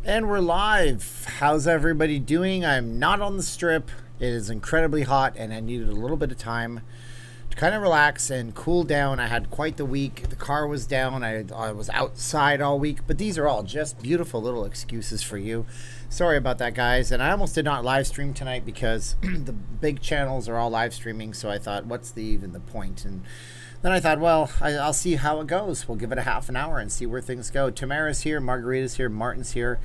And we're live. How's everybody doing? I'm not on the strip. It is incredibly hot and I needed a little bit of time to kind of relax and cool down. I had quite the week. The car was down. I was outside all week, but these are all just beautiful little excuses for you. Sorry about that, guys. And I almost did not live stream tonight because the big channels are all live streaming, so I thought, what's even the point? And then I thought, well, I'll see how it goes. We'll give it a half an hour and see where things go. Tamara's here, Margarita's here, Martin's here.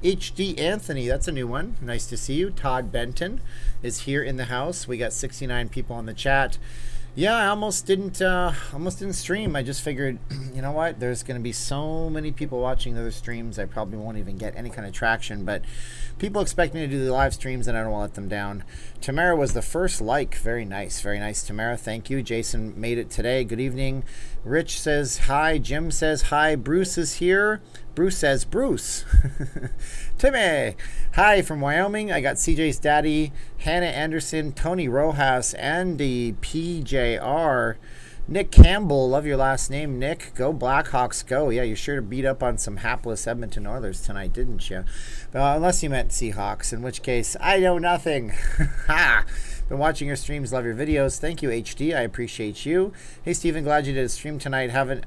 HD Anthony, that's a new one. Nice to see you. Todd Benton is here in the house. We got 69 people on the chat. Yeah, I almost didn't stream. I just figured, you know what? There's going to be so many people watching the other streams. I probably won't even get any kind of traction. But people expect me to do the live streams, and I don't want to let them down. Tamara was the first like. Very nice, Tamara. Thank you. Jason made it today. Good evening. Rich says hi. Jim says hi. Bruce is here. Bruce says Bruce. Timmy. Hi from Wyoming. I got CJ's daddy, Hannah Anderson, Tony Rojas, Andy PJR, Nick Campbell. Love your last name, Nick. Go Blackhawks, go. Yeah, you're sure to beat up on some hapless Edmonton Oilers tonight, didn't you? Unless you meant Seahawks, in which case, I know nothing. Ha! Been watching your streams, love your videos. Thank you, HD. I appreciate you. Hey, Steven, glad you did a stream tonight. Haven't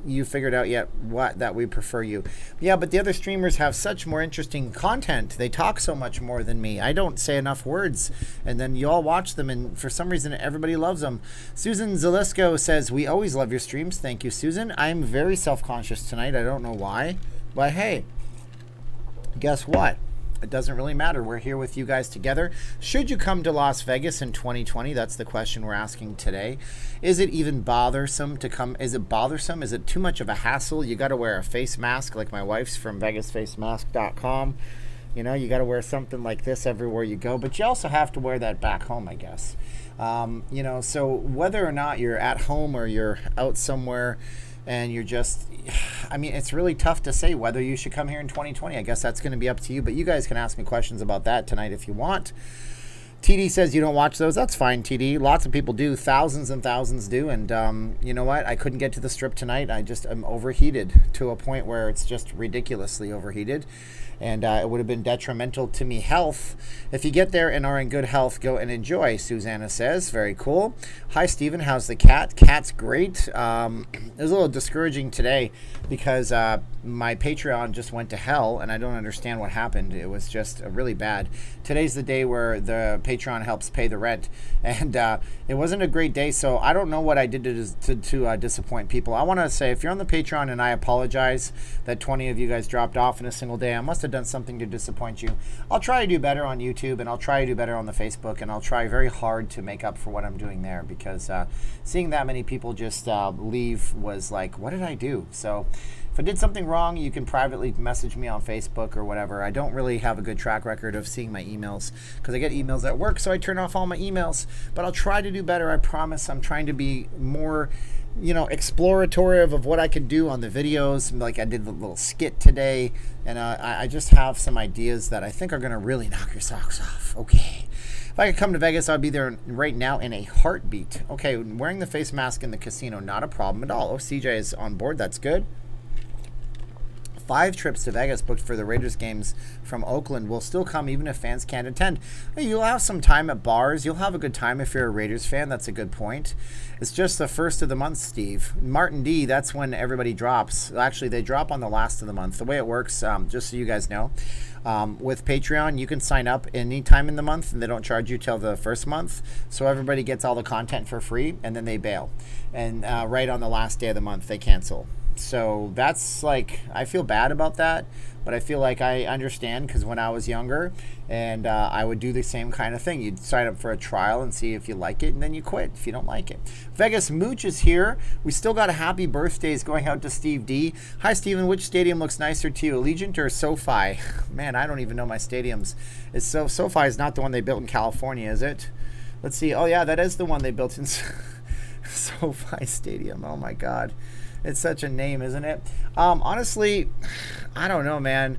you figured out yet that we prefer you? Yeah, but the other streamers have such more interesting content. They talk so much more than me. I don't say enough words, and then you all watch them, and for some reason, everybody loves them. Susan Zalisco says, we always love your streams. Thank you, Susan. I'm very self-conscious tonight. I don't know why, but hey, guess what? It doesn't really matter. We're here with you guys together. Should you come to Las Vegas in 2020? That's the question we're asking today. Is it even bothersome to come? Is it bothersome? Is it too much of a hassle? You got to wear a face mask like my wife's from vegasfacemask.com. You know, you got to wear something like this everywhere you go, but you also have to wear that back home, I guess. You know, so whether or not you're at home or you're out somewhere and you're just, I mean, it's really tough to say whether you should come here in 2020. I guess that's going to be up to you, but you guys can ask me questions about that tonight if you want. TD says you don't watch those. That's fine, TD. Lots of people do. Thousands and thousands do. And you know what? I couldn't get to the strip tonight. I just am overheated to a point where it's just ridiculously overheated. And it would have been detrimental to me health. If you get there and are in good health, go and enjoy, Susanna says. Very cool. Hi, Steven. How's the cat? Cat's great. It was a little discouraging today because my Patreon just went to hell, and I don't understand what happened. It was just really bad. Today's the day where the Patreon helps pay the rent, and it wasn't a great day, so I don't know what I did to disappoint people. I want to say, if you're on the Patreon, and I apologize that 20 of you guys dropped off in a single day, I must have done something to disappoint you. I'll try to do better on YouTube, and I'll try to do better on the Facebook, and I'll try very hard to make up for what I'm doing there, because seeing that many people just leave was like, what did I do? So if I did something wrong, you can privately message me on Facebook or whatever. I don't really have a good track record of seeing my emails because I get emails at work, so I turn off all my emails. But I'll try to do better, I promise. I'm trying to be more, you know, exploratory of what I can do on the videos. Like I did the little skit today, and I just have some ideas that I think are going to really knock your socks off. Okay. If I could come to Vegas, I'd be there right now in a heartbeat. Okay, wearing the face mask in the casino, not a problem at all. Oh, CJ is on board. That's good. 5 trips to Vegas booked for the Raiders games from Oakland will still come even if fans can't attend. You'll have some time at bars. You'll have a good time if you're a Raiders fan. That's a good point. It's just the first of the month, Steve. Martin D, that's when everybody drops. Actually, they drop on the last of the month. The way it works, just so you guys know, with Patreon, you can sign up any time in the month, and they don't charge you till the first month. So everybody gets all the content for free, and then they bail. And right on the last day of the month, they cancel. So that's like, I feel bad about that, but I feel like I understand because when I was younger and I would do the same kind of thing. You'd sign up for a trial and see if you like it, and then you quit if you don't like it. Vegas Mooch is here. We still got a happy birthdays going out to Steve D. Hi, Steven. Which stadium looks nicer to you, Allegiant or SoFi? Man, I don't even know my stadiums. SoFi is not the one they built in California, is it? Let's see. Oh, yeah, that is the one they built in SoFi Stadium. Oh, my God. It's such a name, isn't it? Honestly, I don't know, man.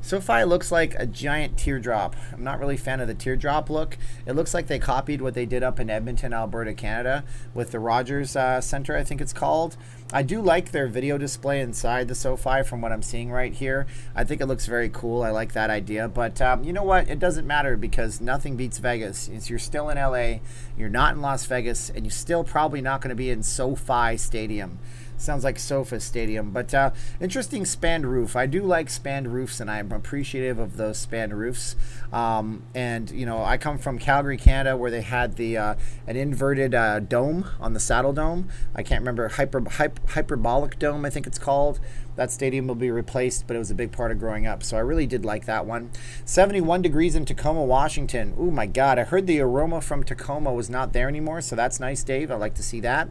SoFi looks like a giant teardrop. I'm not really a fan of the teardrop look. It looks like they copied what they did up in Edmonton, Alberta, Canada with the Rogers Center, I think it's called. I do like their video display inside the SoFi from what I'm seeing right here. I think it looks very cool. I like that idea. But you know what? It doesn't matter because nothing beats Vegas. You're still in LA, you're not in Las Vegas, and you're still probably not going to be in SoFi Stadium. Sounds like Sofa Stadium, but interesting spanned roof. I do like spanned roofs, and I'm appreciative of those spanned roofs. And you know, I come from Calgary, Canada, where they had the an inverted dome on the Saddle Dome. I can't remember, hyperbolic dome, I think it's called. That stadium will be replaced, but it was a big part of growing up, so I really did like that one. 71 degrees in Tacoma, Washington. Oh my God, I heard the aroma from Tacoma was not there anymore, so that's nice, Dave. I like to see that.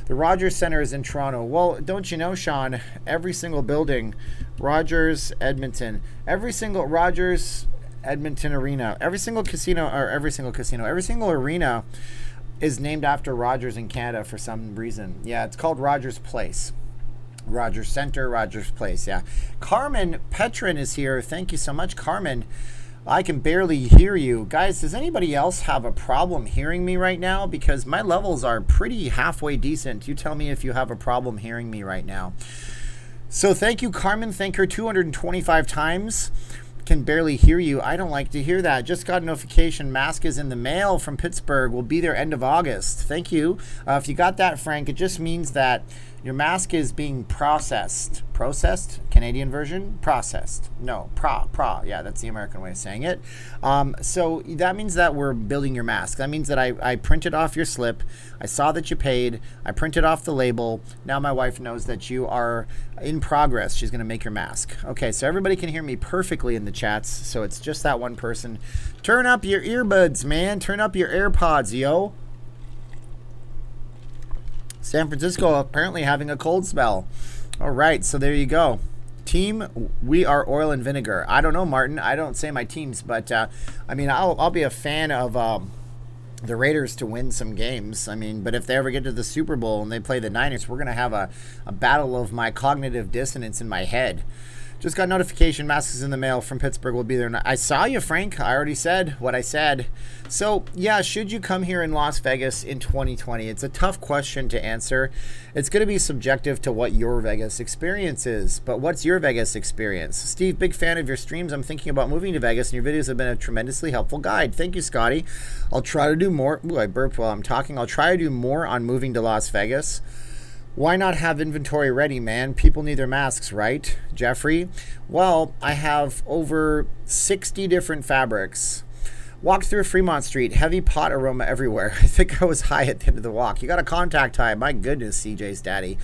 The Rogers Center is in Toronto. Well, don't you know, Sean, every single building, Rogers, Edmonton, every single Rogers, Edmonton arena, every single arena is named after Rogers in Canada for some reason. Yeah, it's called Rogers Place. Rogers Center, Rogers Place, yeah. Carmen Petrin is here. Thank you so much, Carmen. I can barely hear you. Guys, does anybody else have a problem hearing me right now? Because my levels are pretty halfway decent. You tell me if you have a problem hearing me right now. So thank you, Carmen. Thank her 225 times. Can barely hear you. I don't like to hear that. Just got a notification. Mask is in the mail from Pittsburgh. Will be there end of August. Thank you. If you got that, Frank, it just means that your mask is being processed. Processed? Canadian version? Processed. No, yeah, that's the American way of saying it. So that means that we're building your mask. That means that I printed off your slip. I saw that you paid. I printed off the label. Now my wife knows that you are in progress. She's going to make your mask. Okay, so everybody can hear me perfectly in the chats. So it's just that one person. Turn up your earbuds, man. Turn up your AirPods, yo. San Francisco apparently having a cold spell. All right, so there you go. Team, we are oil and vinegar. I don't know, Martin. I don't say my teams, but I mean, I'll be a fan of the Raiders to win some games. I mean, but if they ever get to the Super Bowl and they play the Niners, we're going to have a battle of my cognitive dissonance in my head. Just got notification, masks in the mail from Pittsburgh. Will be there. I saw you, Frank. I already said what I said. So, yeah, should you come here in Las Vegas in 2020? It's a tough question to answer. It's going to be subjective to what your Vegas experience is. But what's your Vegas experience? Steve, big fan of your streams. I'm thinking about moving to Vegas, and your videos have been a tremendously helpful guide. Thank you, Scotty. I'll try to do more. Ooh, I burped while I'm talking. I'll try to do more on moving to Las Vegas. Why not have inventory ready, man? People need their masks, right? Jeffrey? Well, I have over 60 different fabrics. Walked through Fremont Street, heavy pot aroma everywhere. I think I was high at the end of the walk. You got a contact high. My goodness, CJ's daddy.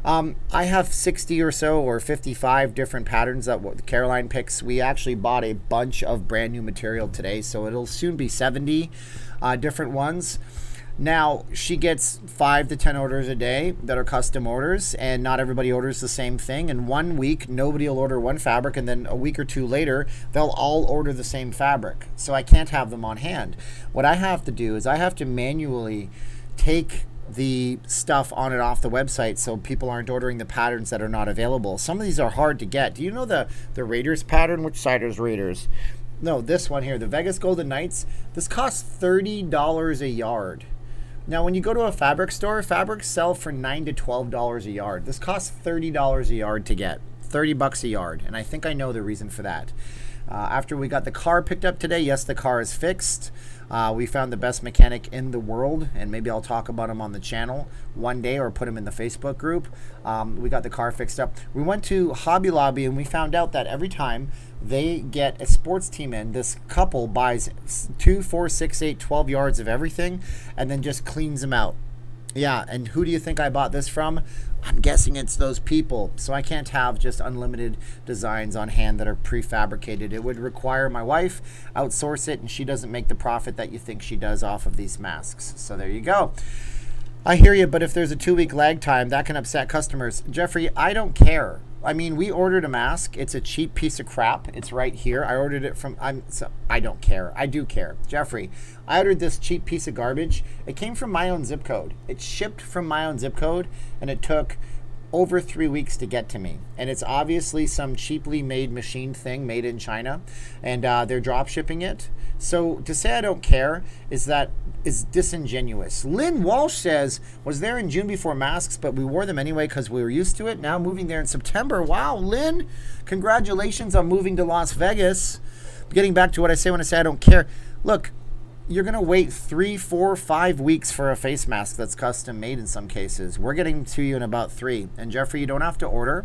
I have 60 or so or 55 different patterns that Caroline picks. We actually bought a bunch of brand new material today, so it'll soon be 70 different ones. Now, she gets 5 to 10 orders a day that are custom orders, and not everybody orders the same thing. And 1 week, nobody will order one fabric, and then a week or two later, they'll all order the same fabric. So I can't have them on hand. What I have to do is I have to manually take the stuff on and off the website so people aren't ordering the patterns that are not available. Some of these are hard to get. Do you know the Raiders pattern? Which side is Raiders? No, this one here, the Vegas Golden Knights. This costs $30 a yard. Now, when you go to a fabric store, fabrics sell for $9 to $12 a yard. This costs $30 a yard to get, $30 a yard, and I think I know the reason for that. After we got the car picked up today, yes, the car is fixed. We found the best mechanic in the world, and maybe I'll talk about him on the channel one day or put him in the Facebook group. We got the car fixed up. We went to Hobby Lobby, and we found out that every time they get a sports team in, this couple buys 2, 4, 6, 8, 12 yards of everything and then just cleans them out. Yeah, and who do you think I bought this from? I'm guessing it's those people. So I can't have just unlimited designs on hand that are prefabricated. It would require my wife outsource it, and she doesn't make the profit that you think she does off of these masks. So there you go. I hear you, but if there's a 2-week lag time, that can upset customers. Jeffrey, I don't care. I mean, we ordered a mask. It's a cheap piece of crap. It's right here. I ordered it from, I don't care. I do care. Jeffrey, I ordered this cheap piece of garbage. It came from my own zip code. It shipped from my own zip code, and it took over 3 weeks to get to me. And it's obviously some cheaply made machine thing made in China, and they're drop shipping it. So to say I don't care is disingenuous. Lynn Walsh says, was there in June before masks, but we wore them anyway because we were used to it. Now moving there in September. Wow, Lynn, congratulations on moving to Las Vegas. Getting back to what I say when I say I don't care. Look, you're going to wait 3, 4, 5 weeks for a face mask that's custom made in some cases. We're getting to you in about 3. And Jeffrey, you don't have to order.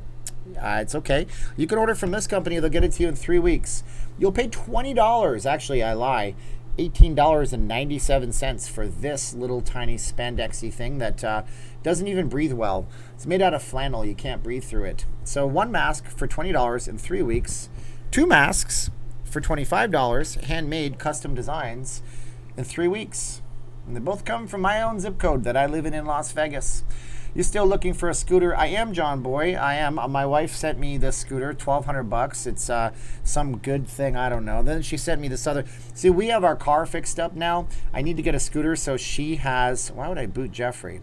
It's okay. You can order from this company. They'll get it to you in 3 weeks. You'll pay $20. Actually, I lie. $18.97 for this little tiny spandexy thing that doesn't even breathe well. It's made out of flannel. You can't breathe through it. So 1 mask for $20 in 3 weeks. 2 masks for $25, handmade custom designs in 3 weeks. And they both come from my own zip code that I live in Las Vegas. You still looking for a scooter? I am, John Boy. I am. My wife sent me this scooter, $1,200. It's some good thing, I don't know. Then she sent me this other. See, we have our car fixed up now. I need to get a scooter, so she has. Why would I boot Jeffrey?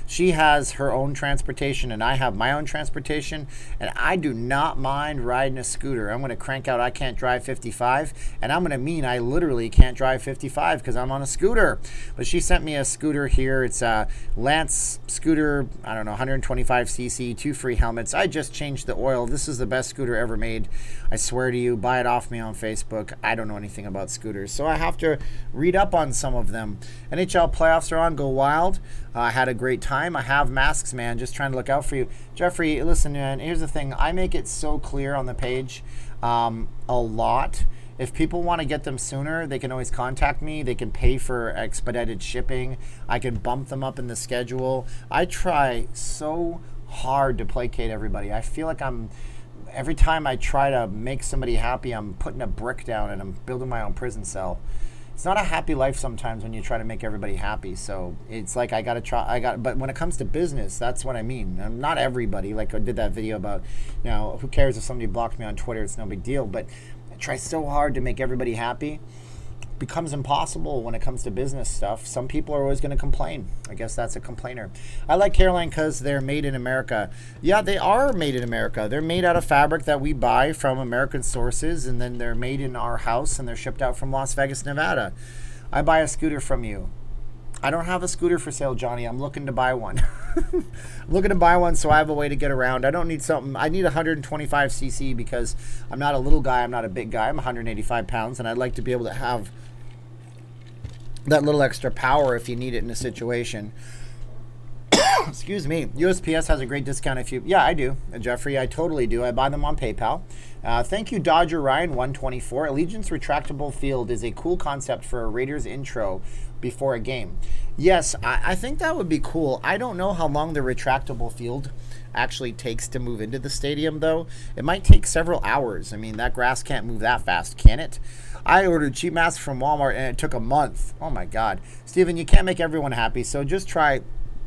She has her own transportation and I have my own transportation, and I do not mind riding a scooter. I'm going to crank out I can't drive 55, and I'm going to mean I literally can't drive 55 because I'm on a scooter. But she sent me a scooter here. It's a Lance scooter, I don't know, 125cc, 2 free helmets. I just changed the oil. This is the best scooter ever made. I swear to you, buy it off me on Facebook. I don't know anything about scooters, so I have to read up on some of them. NHL playoffs are on. Go Wild. I had a great time. I have masks, man. Just trying to look out for you. Jeffrey, listen, man, here's the thing. I make it so clear on the page a lot. If people want to get them sooner, they can always contact me. They can pay for expedited shipping. I can bump them up in the schedule. I try so hard to placate everybody. I feel like every time I try to make somebody happy, I'm putting a brick down and I'm building my own prison cell. It's not a happy life sometimes when you try to make everybody happy. So it's like but when it comes to business, that's what I mean. Not everybody, like I did that video about, who cares if somebody blocked me on Twitter, it's no big deal. But I try so hard to make everybody happy. It becomes impossible when it comes to business stuff. Some people are always going to complain. I guess that's a complainer. I like Caroline because they're made in America. Yeah, they are made in America. They're made out of fabric that we buy from American sources, and then they're made in our house, and they're shipped out from Las Vegas, Nevada. I buy a scooter from you. I don't have a scooter for sale, Johnny. I'm looking to buy one. I'm looking to buy one so I have a way to get around. I don't need something. I need 125cc because I'm not a little guy. I'm not a big guy. I'm 185 pounds, and I'd like to be able to have that little extra power if you need it in a situation. Excuse me. USPS has a great discount if you... Yeah, I do, Jeffrey. I totally do. I buy them on PayPal. Thank you, Dodger Ryan 124. Allegiance retractable field is a cool concept for a Raiders intro before a game. Yes, I think that would be cool. I don't know how long the retractable field actually takes to move into the stadium, though. It might take several hours. I mean, that grass can't move that fast, can it? I ordered cheap masks from Walmart, and it took a month. Oh, my God. Steven, you can't make everyone happy, so just try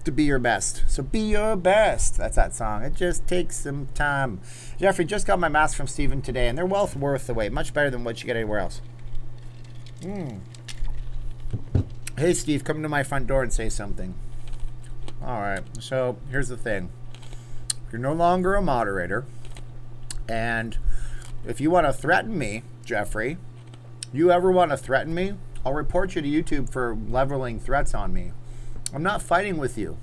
to be your best. So be your best. That's that song. It just takes some time. Jeffrey, just got my mask from Steven today, and they're well worth the wait. Much better than what you get anywhere else. Hey, Steve, come to my front door and say something. All right. So here's the thing. You're no longer a moderator, and if you want to threaten me, Jeffrey, you ever want to threaten me, I'll report you to YouTube for leveling threats on me. I'm not fighting with you.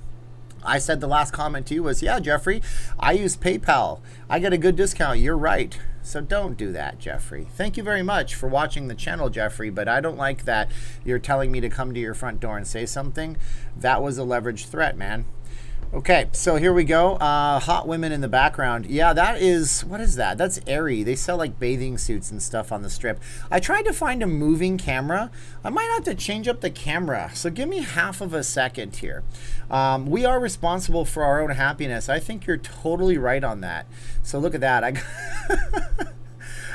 I said the last comment to you was, yeah, Jeffrey, I use PayPal. I get a good discount. You're right. So don't do that, Jeffrey. Thank you very much for watching the channel, Jeffrey, but I don't like that you're telling me to come to your front door and say something. That was a leveraged threat, man. Okay, so here we go. Hot women in the background. Yeah, that is, what is that? That's Aerie. They sell like bathing suits and stuff on the strip. I tried to find a moving camera. I might have to change up the camera. So give me half of a second here. We are responsible for our own happiness. I think you're totally right on that. So look at that.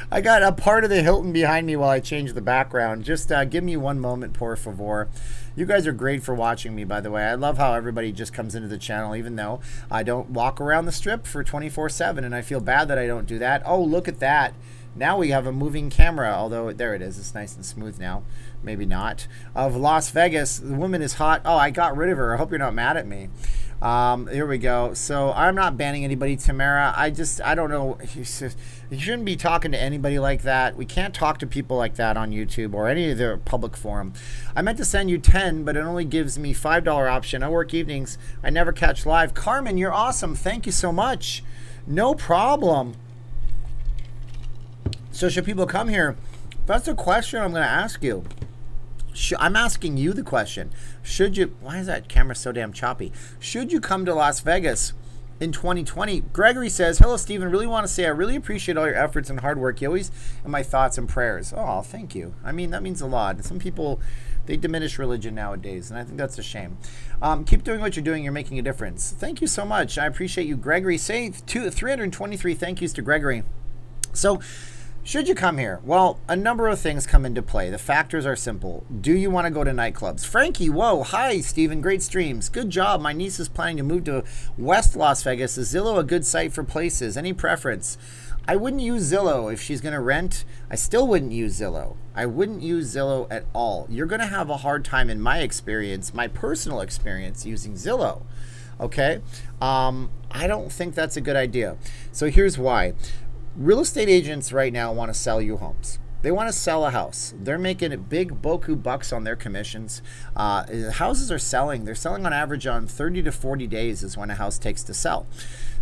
I got a part of the Hilton behind me while I change the background. Just give me one moment, por favor. You guys are great for watching me, by the way. I love how everybody just comes into the channel, even though I don't walk around the strip for 24/7, and I feel bad that I don't do that. Oh, look at that. Now we have a moving camera, although there it is. It's nice and smooth now. Maybe not. Of Las Vegas. The woman is hot. Oh, I got rid of her. I hope you're not mad at me. Here we go. So I'm not banning anybody, Tamara. I don't know. You shouldn't be talking to anybody like that. We can't talk to people like that on YouTube or any other public forum. I meant to send you 10, but it only gives me $5 option. I work evenings. I never catch live. Carmen, you're awesome. Thank you so much. No problem. So should people come here? That's a question I'm going to ask you. I'm asking you the question. Should you, why is that camera so damn choppy? Should you come to Las Vegas in 2020? Gregory says, hello, Steven. Really want to say I really appreciate all your efforts and hard work. You always in my thoughts and prayers. Oh, thank you. I mean, that means a lot. Some people, they diminish religion nowadays, and I think that's a shame. Keep doing what you're doing. You're making a difference. Thank you so much. I appreciate you, Gregory. Say 323 thank yous to Gregory. So, should you come here? Well, a number of things come into play. The factors are simple. Do you want to go to nightclubs? Frankie, whoa, hi, Steven, great streams. Good job. My niece is planning to move to West Las Vegas. Is Zillow a good site for places? Any preference? I wouldn't use Zillow if she's going to rent. I still wouldn't use Zillow. I wouldn't use Zillow at all. You're going to have a hard time, in my experience, my personal experience, using Zillow. Okay? I don't think that's a good idea. So here's why. Real estate agents right now want to sell you homes. They want to sell a house. They're making big boku bucks on their commissions. Houses are selling. They're selling on average on 30 to 40 days is when a house takes to sell.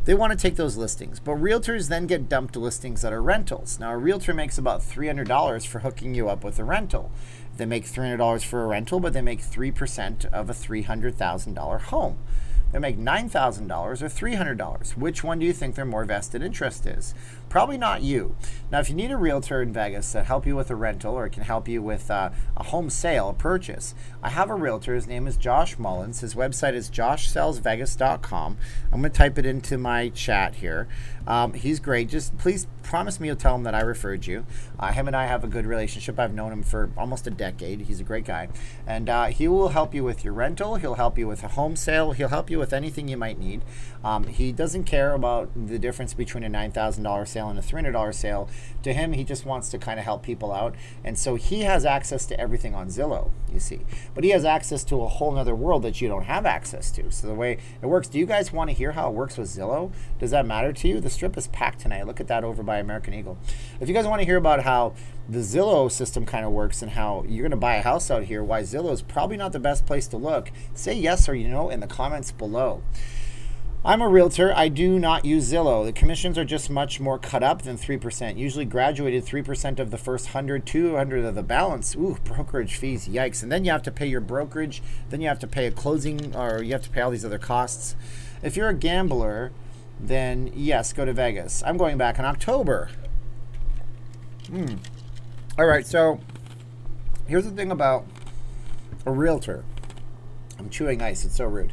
They want to take those listings. But realtors then get dumped listings that are rentals. Now, a realtor makes about $300 for hooking you up with a rental. They make $300 for a rental, but they make 3% of a $300,000 home. They make $9,000 or $300. Which one do you think their more vested interest is? Probably not you. Now, if you need a realtor in Vegas to help you with a rental or can help you with a home sale, a purchase, I have a realtor. His name is Josh Mullins. His website is joshsellsvegas.com. I'm going to type it into my chat here. He's great. Just please promise me you'll tell him that I referred you. Him and I have a good relationship. I've known him for almost a decade. He's a great guy. And he will help you with your rental. He'll help you with a home sale. He'll help you with anything you might need. He doesn't care about the difference between a $9,000 sale and a $300 sale. To him, he just wants to kind of help people out. And so he has access to everything on Zillow, you see. But he has access to a whole nother world that you don't have access to. So the way it works, do you guys want to hear how it works with Zillow? Does that matter to you? The strip is packed tonight. Look at that over by American Eagle. If you guys want to hear about how the Zillow system kind of works and how you're going to buy a house out here, why Zillow is probably not the best place to look, say yes or no in the comments below. I'm a realtor. I do not use Zillow. The commissions are just much more cut up than 3%. Usually graduated 3% of the first 100, 200 of the balance. Ooh, brokerage fees, yikes. And then you have to pay your brokerage. Then you have to pay a closing, or you have to pay all these other costs. If you're a gambler, then yes, go to Vegas. I'm going back in October. All right, so here's the thing about a realtor. I'm chewing ice. It's so rude.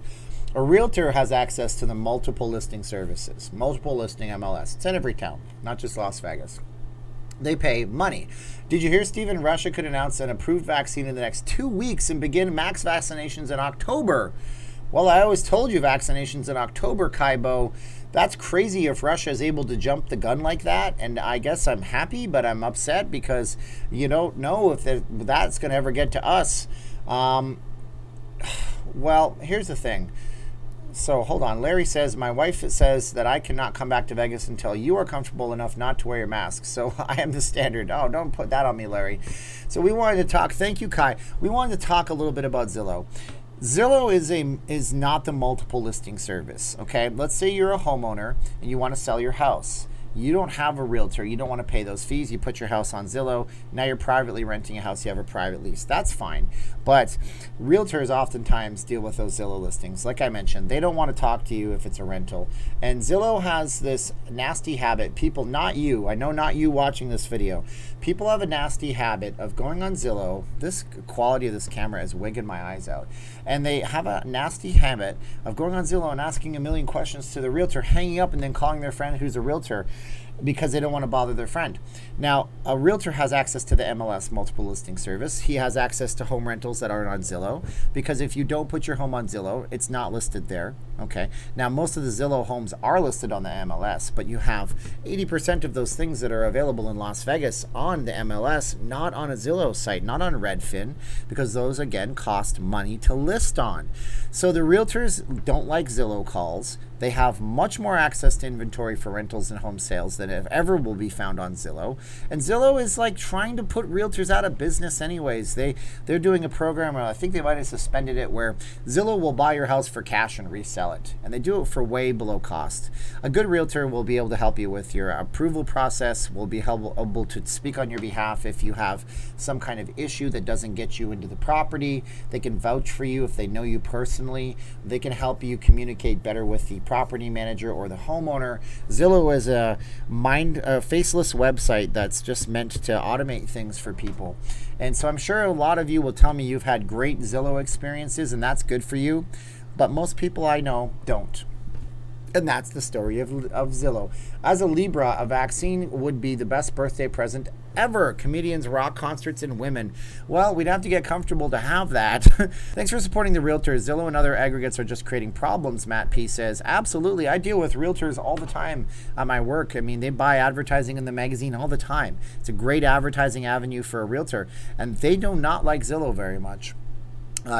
A realtor has access to the multiple listing services, multiple listing MLS. It's in every town, not just Las Vegas. They pay money. Did you hear, Steven? Russia could announce an approved vaccine in the next 2 weeks and begin max vaccinations in October. Well, I always told you vaccinations in October, Kaibo. That's crazy if Russia is able to jump the gun like that. And I guess I'm happy, but I'm upset because you don't know if that's going to ever get to us. Well, here's the thing. So hold on. Larry says, my wife says that I cannot come back to Vegas until you are comfortable enough not to wear your mask. So I am the standard. Oh, don't put that on me, Larry. So we wanted to talk. Thank you, Kai. We wanted to talk a little bit about Zillow. Zillow is not the multiple listing service. Okay, let's say you're a homeowner and you want to sell your house. You don't have a realtor. You don't want to pay those fees. You put your house on Zillow. Now you're privately renting a house. You have a private lease. That's fine. But realtors oftentimes deal with those Zillow listings. Like I mentioned, they don't want to talk to you if it's a rental. And Zillow has this nasty habit. People, not you. I know not you watching this video. People have a nasty habit of going on Zillow. This quality of this camera is wigging my eyes out. And they have a nasty habit of going on Zillow and asking a million questions to the realtor, hanging up and then calling their friend who's a realtor. because they don't want to bother their friend. Now, a realtor has access to the MLS multiple listing service. He has access to home rentals that aren't on Zillow, because if you don't put your home on Zillow, it's not listed there. Okay. Now, most of the Zillow homes are listed on the MLS, but you have 80% of those things that are available in Las Vegas on the MLS, not on a Zillow site, not on Redfin, because those, again, cost money to list on. So the realtors don't like Zillow calls. They have much more access to inventory for rentals and home sales than ever will be found on Zillow. And Zillow is like trying to put realtors out of business anyways. They're doing a program, I think they might have suspended it, where Zillow will buy your house for cash and resell it. And they do it for way below cost. A good realtor will be able to help you with your approval process, will be able to speak on your behalf if you have some kind of issue that doesn't get you into the property. They can vouch for you if they know you personally. They can help you communicate better with the property manager or the homeowner. Zillow is a faceless website that's just meant to automate things for people. And so I'm sure a lot of you will tell me you've had great Zillow experiences, and that's good for you. But most people I know don't. And that's the story of Zillow. As a Libra, a vaccine would be the best birthday present ever. Comedians, rock concerts, and women. Well, we'd have to get comfortable to have that. Thanks for supporting the realtors. Zillow and other aggregates are just creating problems, Matt P says. Absolutely. I deal with realtors all the time at my work. I mean, they buy advertising in the magazine all the time. It's a great advertising avenue for a realtor. And they do not like Zillow very much.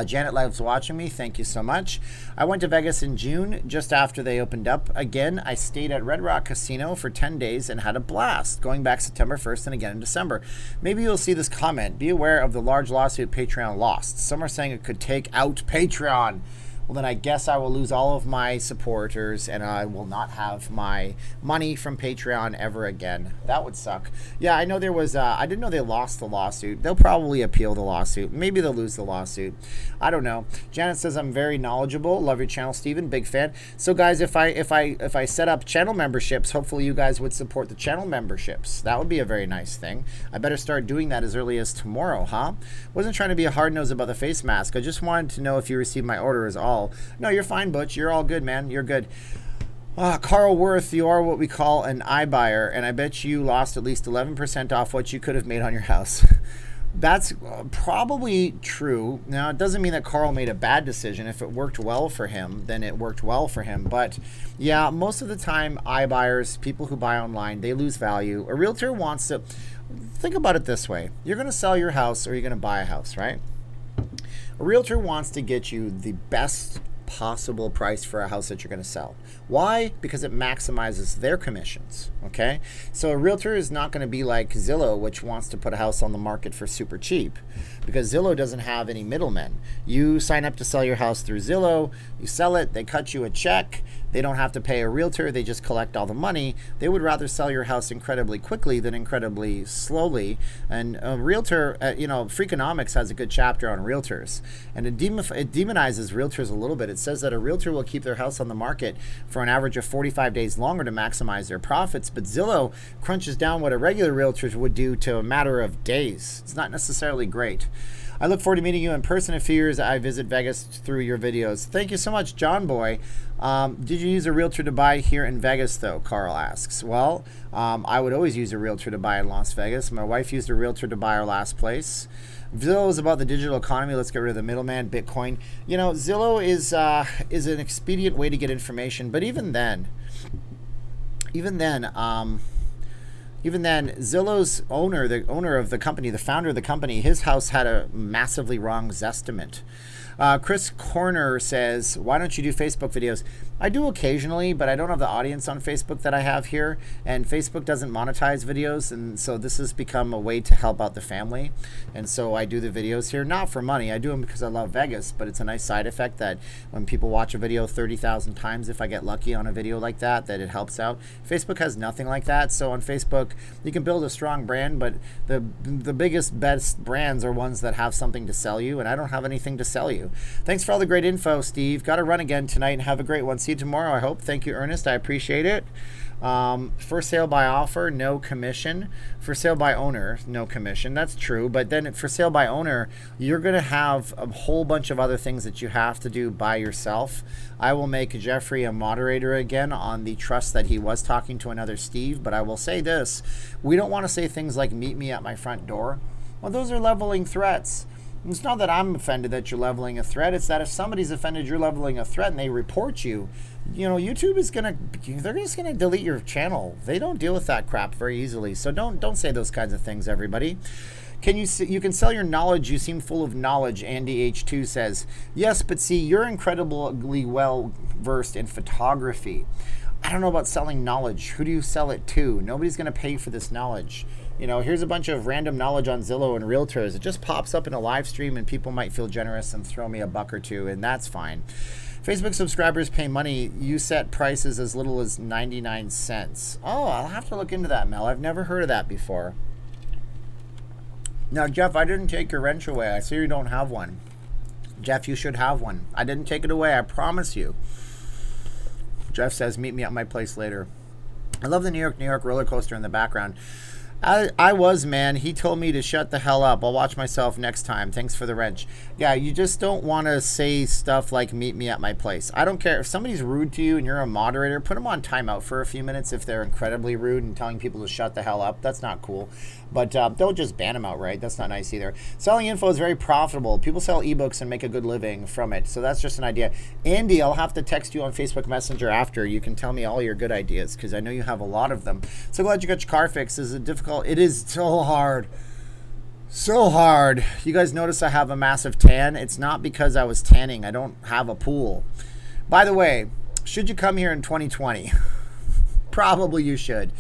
Janet loves watching me. Thank you so much. I went to Vegas in June, just after they opened up. Again, I stayed at Red Rock Casino for 10 days and had a blast, going back September 1st and again in December. Maybe you'll see this comment. Be aware of the large lawsuit Patreon lost. Some are saying it could take out Patreon. Well, then I guess I will lose all of my supporters and I will not have my money from Patreon ever again. That would suck. Yeah, I know there was, I didn't know they lost the lawsuit. They'll probably appeal the lawsuit. Maybe they'll lose the lawsuit. I don't know. Janet says, I'm very knowledgeable. Love your channel, Steven. Big fan. So guys, if I set up channel memberships, hopefully you guys would support the channel memberships. That would be a very nice thing. I better start doing that as early as tomorrow, huh? Wasn't trying to be a hard nose about the face mask. I just wanted to know if you received my order is all. No, you're fine, Butch. You're all good, man. You're good. Carl Worth, you are what we call an iBuyer, and I bet you lost at least 11% off what you could have made on your house. That's probably true. Now, it doesn't mean that Carl made a bad decision. If it worked well for him, then it worked well for him. But yeah, most of the time, iBuyers, people who buy online, they lose value. A realtor wants to, think about it this way. You're going to sell your house or you're going to buy a house, right? A realtor wants to get you the best possible price for a house that you're going to sell. Why? Because it maximizes their commissions. Okay, so a realtor is not going to be like Zillow, which wants to put a house on the market for super cheap, because Zillow doesn't have any middlemen. You sign up to sell your house through Zillow, you sell it, they cut you a check. They don't have to pay a realtor, they just collect all the money. They would rather sell your house incredibly quickly than incredibly slowly. And a realtor, Freakonomics has a good chapter on realtors, and it demonizes realtors a little bit. It says that a realtor will keep their house on the market for an average of 45 days longer to maximize their profits, but Zillow crunches down what a regular realtor would do to a matter of days. It's not necessarily great. I look forward to meeting you in person in a few years. I visit Vegas through your videos. Thank you so much, John Boy. Did you use a realtor to buy here in Vegas, though? Carl asks. Well, I would always use a realtor to buy in Las Vegas. My wife used a realtor to buy our last place. Zillow is about the digital economy. Let's get rid of the middleman, Bitcoin. You know, Zillow is an expedient way to get information, but even then, Zillow's owner, the owner of the company, the founder of the company, his house had a massively wrong Zestimate. Chris Corner says, why don't you do Facebook videos? I do occasionally, but I don't have the audience on Facebook that I have here, and Facebook doesn't monetize videos, and so this has become a way to help out the family, and so I do the videos here, not for money. I do them because I love Vegas, but it's a nice side effect that when people watch a video 30,000 times, if I get lucky on a video like that it helps out. Facebook has nothing like that, so on Facebook, you can build a strong brand, but the biggest, best brands are ones that have something to sell you, and I don't have anything to sell you. Thanks for all the great info, Steve. Got to run again tonight and have a great one. See you tomorrow, I hope. Thank you, Ernest. I appreciate it. For sale by offer, no commission. For sale by owner, no commission. That's true. But then for sale by owner, you're going to have a whole bunch of other things that you have to do by yourself. I will make Jeffrey a moderator again on the trust that he was talking to another Steve. But I will say this. We don't want to say things like meet me at my front door. Well, those are leveling threats. It's not that I'm offended that you're leveling a threat. It's that if somebody's offended you're leveling a threat and they report you, YouTube is they're just gonna delete your channel. They don't deal with that crap very easily. So don't say those kinds of things, everybody. You can sell your knowledge. You seem full of knowledge. Andy H2 says, yes, but see, you're incredibly well versed in photography. I don't know about selling knowledge. Who do you sell it to? Nobody's going to pay for this knowledge. Here's a bunch of random knowledge on Zillow and Realtors. It just pops up in a live stream and people might feel generous and throw me a buck or two, and that's fine. Facebook subscribers pay money. You set prices as little as 99 cents. Oh, I'll have to look into that, Mel. I've never heard of that before. Now, Jeff, I didn't take your wrench away. I see you don't have one. Jeff, you should have one. I didn't take it away. I promise you. Jeff says, meet me at my place later. I love the New York roller coaster in the background. I was, man. He told me to shut the hell up. I'll watch myself next time. Thanks for the wrench. Yeah, you just don't want to say stuff like meet me at my place. I don't care. If somebody's rude to you and you're a moderator, put them on timeout for a few minutes if they're incredibly rude and telling people to shut the hell up. That's not cool. But don't just ban them outright. That's not nice either. Selling info is very profitable. People sell ebooks and make a good living from it. So that's just an idea. Andy, I'll have to text you on Facebook Messenger after. You can tell me all your good ideas because I know you have a lot of them. So glad you got your car fixed. Is it difficult? It is so hard. So hard. You guys notice I have a massive tan? It's not because I was tanning. I don't have a pool. By the way, should you come here in 2020? Probably you should.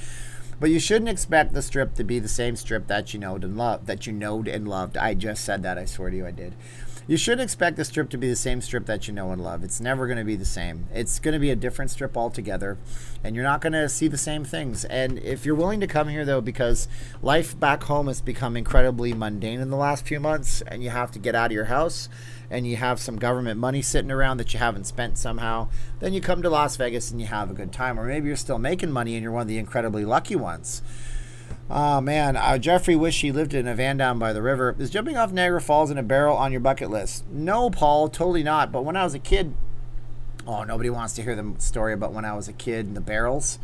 But you shouldn't expect the strip to be the same strip that you knowed and loved. I just said that. I swear to you I did. You shouldn't expect the strip to be the same strip that you know and love. It's never going to be the same. It's going to be a different strip altogether, and you're not going to see the same things. And if you're willing to come here, though, because life back home has become incredibly mundane in the last few months, and you have to get out of your house, and you have some government money sitting around that you haven't spent somehow, then you come to Las Vegas and you have a good time. Or maybe you're still making money and you're one of the incredibly lucky ones. Oh, man. Jeffrey wished he lived in a van down by the river. Is jumping off Niagara Falls in a barrel on your bucket list? No, Paul, totally not. But when I was a kid... Oh, nobody wants to hear the story about when I was a kid and the barrels.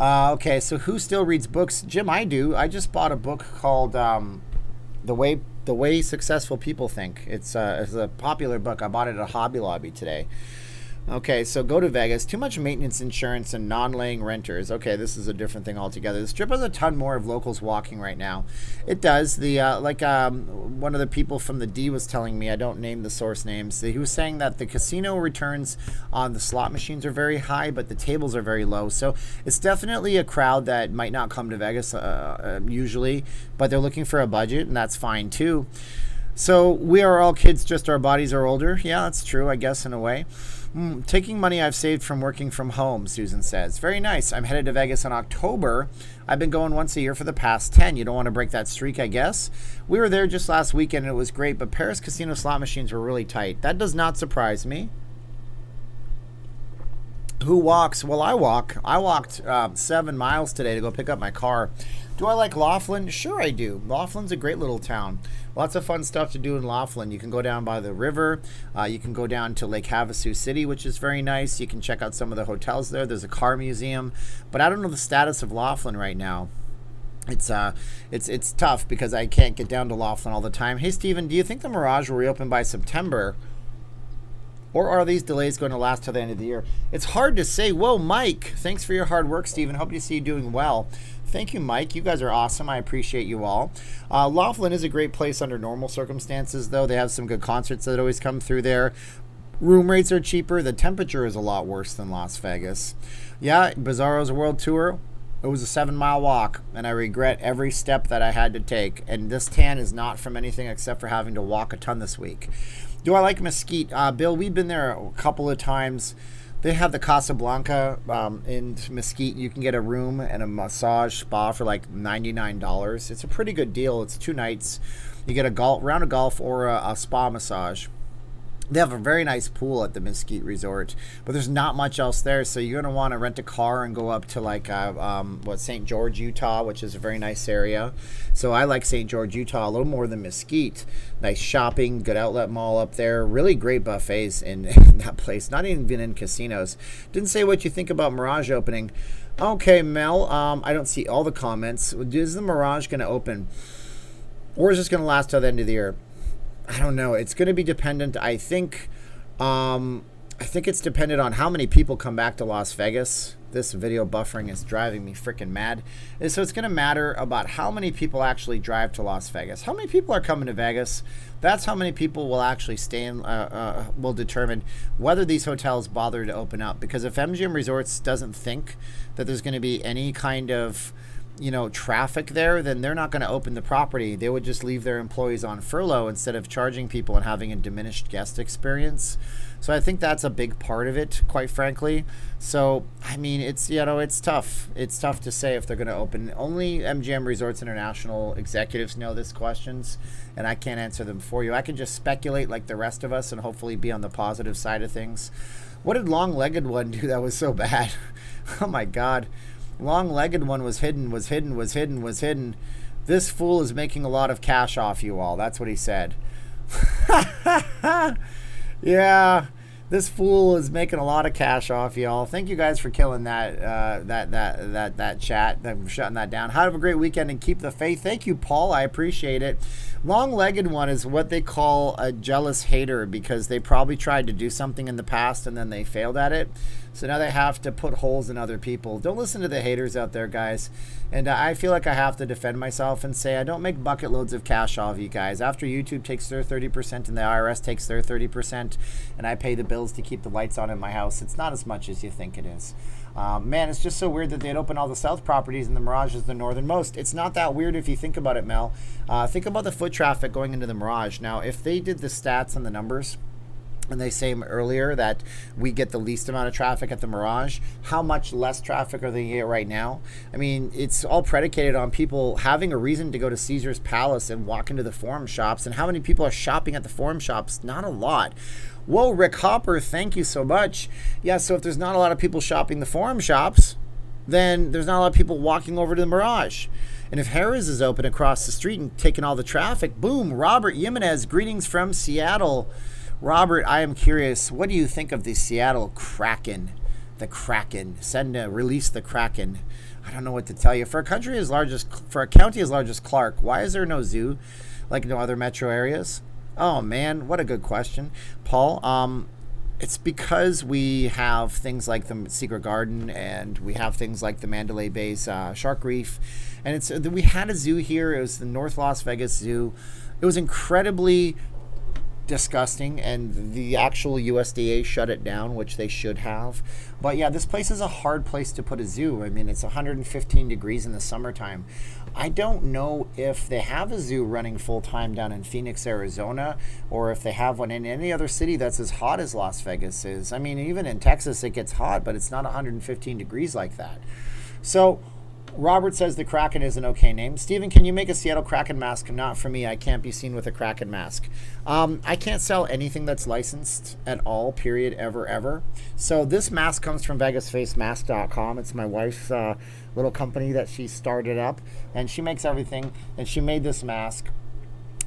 Okay, so who still reads books? Jim, I do. I just bought a book called The Way Successful People Think. It's a popular book. I bought it at Hobby Lobby today. Okay, so go to Vegas. Too much maintenance insurance and non-laying renters. Okay, this is a different thing altogether. The strip has a ton more of locals walking right now. It does. The one of the people from the D was telling me, I don't name the source names, he was saying that the casino returns on the slot machines are very high, but the tables are very low. So it's definitely a crowd that might not come to Vegas usually, but they're looking for a budget, and that's fine too. So we are all kids, just our bodies are older. Yeah, that's true, I guess, in a way. Taking money I've saved from working from home, Susan says. Very nice. I'm headed to Vegas in October. I've been going once a year for the past 10. You don't want to break that streak, I guess. We were there just last weekend and it was great, but Paris casino slot machines were really tight. That does not surprise me. Who walks? Well, I walk. I walked 7 miles today to go pick up my car. Do I like Laughlin? Sure I do. Laughlin's a great little town. Lots of fun stuff to do in Laughlin. You can go down by the river. You can go down to Lake Havasu City, which is very nice. You can check out some of the hotels there. There's a car museum. But I don't know the status of Laughlin right now. It's tough because I can't get down to Laughlin all the time. Hey, Steven, do you think the Mirage will reopen by September? Or are these delays going to last till the end of the year? It's hard to say. Whoa, Mike. Thanks for your hard work, Steven. Hope you see you doing well. Thank you, Mike. You guys are awesome. I appreciate you all. Laughlin is a great place under normal circumstances, though. They have some good concerts that always come through there. Room rates are cheaper. The temperature is a lot worse than Las Vegas. Yeah, Bizarro's World Tour. It was a 7-mile walk, and I regret every step that I had to take. And this tan is not from anything except for having to walk a ton this week. Do I like Mesquite? Bill, we've been there a couple of times. They have the Casablanca in Mesquite. You can get a room and a massage spa for like $99. It's a pretty good deal. It's 2 nights. You get a round of golf or a spa massage. They have a very nice pool at the Mesquite Resort, but there's not much else there. So you're gonna want to rent a car and go up to like St. George, Utah, which is a very nice area. So I like St. George, Utah, a little more than Mesquite. Nice shopping, good outlet mall up there. Really great buffets in that place. Not even in casinos. Didn't say what you think about Mirage opening. Okay, Mel. I don't see all the comments. Is the Mirage gonna open, or is this gonna last till the end of the year? I don't know. It's going to be dependent. I think it's dependent on how many people come back to Las Vegas. This video buffering is driving me freaking mad. And so it's going to matter about how many people actually drive to Las Vegas. How many people are coming to Vegas? That's how many people will actually stay in, will determine whether these hotels bother to open up. Because if MGM Resorts doesn't think that there's going to be any kind of traffic there, then they're not going to open the property. They would just leave their employees on furlough instead of charging people and having a diminished guest experience. So I think that's a big part of it, quite frankly. So, I mean, it's tough. It's tough to say if they're going to open. Only MGM Resorts International executives know these questions, and I can't answer them for you. I can just speculate like the rest of us and hopefully be on the positive side of things. What did Long-Legged One do that was so bad? Oh, my God. Long-legged one was hidden. This fool is making a lot of cash off you all. That's what he said. Yeah, this fool is making a lot of cash off y'all. Thank you guys for killing that chat. I'm shutting that down. Have a great weekend and keep the faith. Thank you, Paul. I appreciate it. Long-legged one is what they call a jealous hater because they probably tried to do something in the past and then they failed at it. So now they have to put holes in other people. Don't listen to the haters out there, guys. And I feel like I have to defend myself and say I don't make bucket loads of cash off you guys. After YouTube takes their 30% and the IRS takes their 30% and I pay the bills to keep the lights on in my house, it's not as much as you think it is. Man, it's just so weird that they'd open all the south properties and the Mirage is the northernmost. It's not that weird if you think about it, Mel. Think about the foot traffic going into the Mirage. Now, if they did the stats and the numbers, and they say earlier that we get the least amount of traffic at the Mirage, how much less traffic are they getting right now? I mean, it's all predicated on people having a reason to go to Caesar's Palace and walk into the Forum shops. And how many people are shopping at the Forum shops? Not a lot. Whoa, Rick Hopper, thank you so much. Yeah, so if there's not a lot of people shopping the Forum shops, then there's not a lot of people walking over to the Mirage. And if Harrah's is open across the street and taking all the traffic, boom, Robert Jimenez, greetings from Seattle. Robert, I am curious, what do you think of the Seattle Kraken? The Kraken. Release the Kraken. I don't know what to tell you. For a county as large as Clark, why is there no zoo like no other metro areas? Oh man, what a good question. Paul, it's because we have things like the Secret Garden and we have things like the Mandalay Bay's Shark Reef. And we had a zoo here. It was the North Las Vegas Zoo. It was incredibly disgusting, and the actual USDA shut it down, which they should have. But yeah, this place is a hard place to put a zoo. I mean, it's 115 degrees in the summertime. I don't know if they have a zoo running full-time down in Phoenix, Arizona, or if they have one in any other city that's as hot as Las Vegas is. I mean, even in Texas it gets hot, but it's not 115 degrees like that. So Robert says the Kraken is an okay name. Steven, can you make a Seattle Kraken mask? Not for me. I can't be seen with a Kraken mask. I can't sell anything that's licensed at all, period, ever. So this mask comes from VegasFaceMask.com. It's my wife's little company that she started up, and she makes everything, and she made this mask.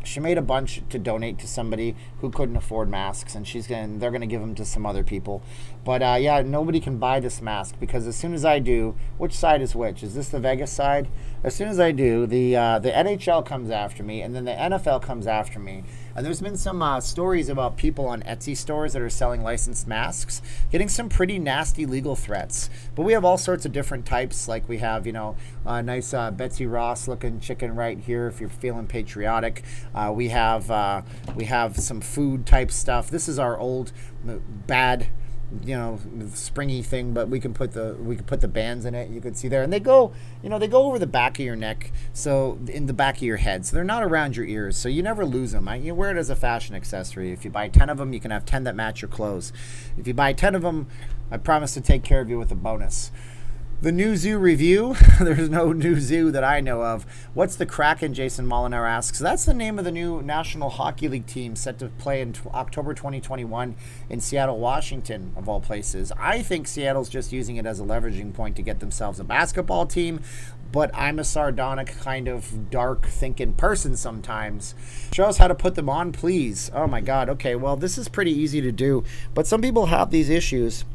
She made a bunch to donate to somebody who couldn't afford masks, and they're gonna give them to some other people. But yeah, nobody can buy this mask because as soon as I do, which side is which? Is this the Vegas side? As soon as I do, the NHL comes after me, and then the NFL comes after me. And there's been some stories about people on Etsy stores that are selling licensed masks, getting some pretty nasty legal threats. But we have all sorts of different types. Like we have, a nice Betsy Ross looking chicken right here if you're feeling patriotic. We have some food type stuff. This is our old bad, springy thing, but we can put the bands in it. You can see there, and they go over the back of your neck, so in the back of your head, so they're not around your ears, so you never lose them. You wear it as a fashion accessory. If you buy 10 of them, you can have 10 that match your clothes. If you buy 10 of them, I promise to take care of you with a bonus. The new zoo review. There's no new zoo that I know of. What's the Kraken? Jason Molyneux asks. That's the name of the new National Hockey League team set to play in October 2021 in Seattle, Washington, of all places. I think Seattle's just using it as a leveraging point to get themselves a basketball team, but I'm a sardonic kind of dark thinking person sometimes. Show us how to put them on, please. Oh my God. Okay, well, this is pretty easy to do, but some people have these issues.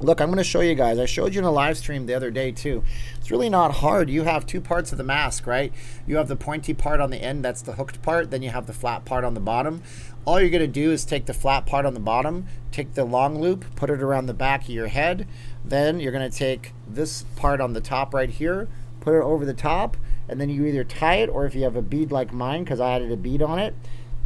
Look, I'm going to show you guys. I showed you in a live stream the other day too. It's really not hard. You have two parts of the mask, right? You have the pointy part on the end, that's the hooked part. Then you have the flat part on the bottom. All you're going to do is take the flat part on the bottom, take the long loop, put it around the back of your head. Then you're going to take this part on the top right here, put it over the top, and then you either tie it, or if you have a bead like mine, because I added a bead on it,